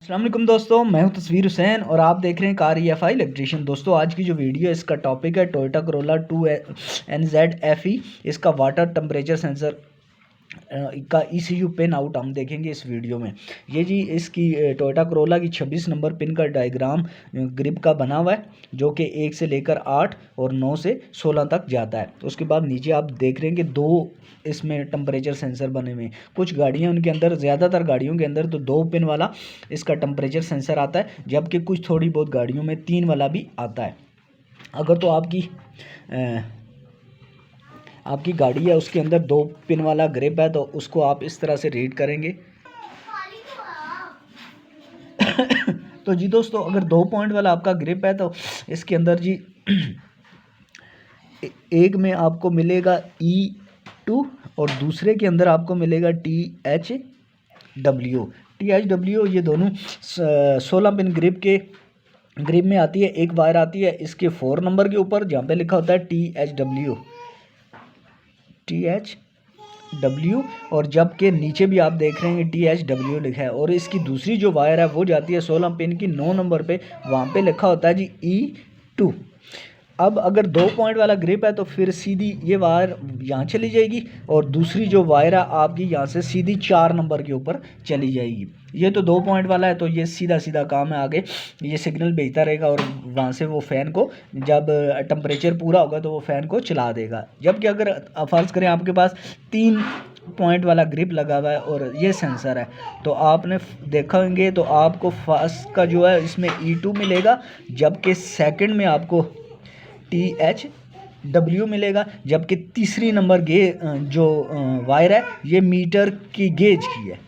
अस्सलाम वालेकुम दोस्तों, मैं हूं तस्वीर हुसैन और आप देख रहे हैं कार EFI इलेक्ट्रीशियन। दोस्तों आज की जो वीडियो है इसका टॉपिक है टोयोटा करोला 2NZ FE। इसका वाटर टेम्परेचर सेंसर का ECU पिन आउट हम देखेंगे इस वीडियो में। ये जी इसकी टोयोटा करोला की 26 नंबर पिन का डायग्राम ग्रिप का बना हुआ है, जो कि 1 से लेकर 8 और 9 से 16 तक जाता है। तो उसके बाद नीचे आप देख रहे हैं कि दो इसमें टेम्परेचर सेंसर बने हुए हैं। कुछ गाड़ियां उनके अंदर, ज़्यादातर गाड़ियों के अंदर तो 2 पिन वाला इसका टेम्परेचर सेंसर आता है, जबकि कुछ थोड़ी बहुत गाड़ियों में 3 वाला भी आता है। अगर तो आपकी गाड़ी है उसके अंदर 2 पिन वाला ग्रिप है तो उसको आप इस तरह से रीड करेंगे। तो जी दोस्तों, अगर 2 पॉइंट वाला आपका ग्रिप है तो इसके अंदर जी एक में आपको मिलेगा E2 और दूसरे के अंदर आपको मिलेगा THW। ये दोनों 16 पिन ग्रिप में आती है। एक वायर आती है इसके 4 नंबर के ऊपर, जहाँ पे लिखा होता है THW, और जबकि नीचे भी आप देख रहे हैं THW लिखा है। और इसकी दूसरी जो वायर है वो जाती है 16 पिन की 9 नंबर पे, वहाँ पे लिखा होता है जी E2। अब अगर 2 पॉइंट वाला ग्रिप है तो फिर सीधी ये वायर यहाँ चली जाएगी और दूसरी जो वायर है आपकी यहाँ से सीधी 4 नंबर के ऊपर चली जाएगी। ये तो 2 पॉइंट वाला है तो ये सीधा सीधा काम है, आगे ये सिग्नल भेजता रहेगा और वहाँ से वो फ़ैन को जब टेम्परेचर पूरा होगा तो वो फ़ैन को चला देगा। जबकि अगर फ़र्ज़ करें आपके पास 3 पॉइंट वाला ग्रिप लगा हुआ है और ये सेंसर है, तो आपने देखा होंगे तो आपको फर्स्ट का जो है इसमें E2 मिलेगा, जबकि सेकंड में आपको THW मिलेगा। जबकि तीसरी नंबर जो वायर है ये मीटर की गेज की है।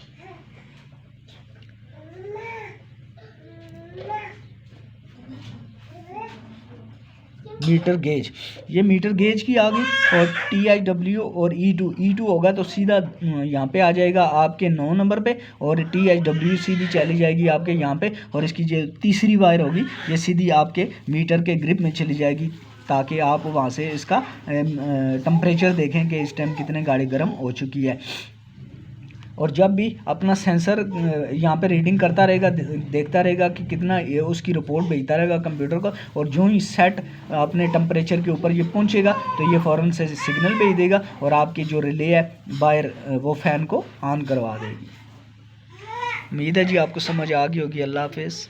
ये मीटर गेज की आ गई और THW और E2 होगा तो सीधा यहाँ पे आ जाएगा आपके 9 नंबर पे, और THW सीधी चली जाएगी आपके यहाँ पे, और इसकी जो तीसरी वायर होगी ये सीधी आपके मीटर के ग्रिप में चली जाएगी, ताकि आप वहाँ से इसका टेम्परेचर देखें कि इस टाइम कितने गाड़ी गर्म हो चुकी है। और जब भी अपना सेंसर यहाँ पे रीडिंग करता रहेगा, देखता रहेगा कि कितना, ये उसकी रिपोर्ट भेजता रहेगा कंप्यूटर को, और जो ही सेट अपने टेम्परेचर के ऊपर ये पहुँचेगा तो ये फ़ौरन से सिग्नल भेज देगा और आपकी जो रिले है बाहर वो फ़ैन को ऑन करवा देगी। उम्मीद है जी आपको समझ आ गई होगी। अल्लाह हाफिज़।